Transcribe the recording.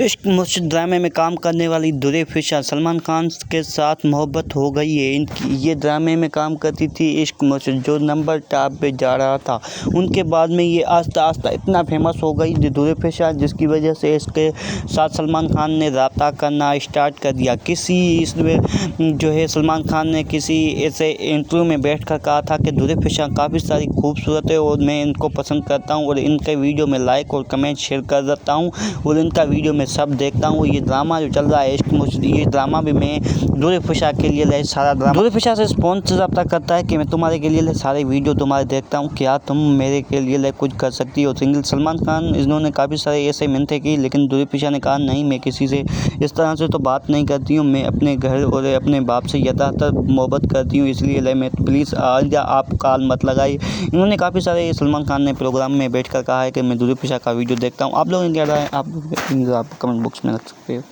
इश्क मुश्क ड्रामे में काम करने वाली दुरे फिशा सलमान खान के साथ मोहब्बत हो गई है इनकी। ये ड्रामे में काम करती थी इश्क मुश्क, जो नंबर टॉप पे जा रहा था। उनके बाद में ये आस्ता आस्ता इतना फेमस हो गई दुरे फिशा, जिसकी वजह से इसके साथ सलमान खान ने रब्ता करना स्टार्ट कर दिया। इसमें जो है सलमान खान ने किसी ऐसे इंटरव्यू में बैठ कर कहा था कि दुरे फिशा काफ़ी सारी खूबसूरत है और मैं इनको पसंद करता हूँ और इनके वीडियो में लाइक और कमेंट शेयर कर देता हूँ और इनका वीडियो में सब देखता हूँ। ये ड्रामा जो चल रहा है इश्क मुश्क, ये ड्रामा भी मैं दुरे फिशा के लिए सारा ड्रामा दुरे फिशा से स्पॉन्सर रब्ता करता है कि मैं तुम्हारे के लिए सारे वीडियो तुम्हारे देखता हूँ, क्या तुम मेरे के लिए कुछ कर सकती हो। सिंगल सलमान खान इन्होंने काफ़ी सारे ऐसे मिन्नतें की, लेकिन दुरे फिशा ने कहा नहीं, मैं किसी से इस तरह से तो बात नहीं करती हूँ, मैं अपने घर और अपने बाप से यथार्थ मोहब्बत करती हूँ, इसलिए मैं प्लीज़ आज आप कॉल मत लगाइए। इन्होंने काफ़ी सारे सलमान खान ने प्रोग्राम में बैठकर कहा है कि मैं दुरे फिशा का वीडियो देखता हूँ। आप लोगों ने क्या राय, आप कमेंट बॉक्स में रख सकते हो।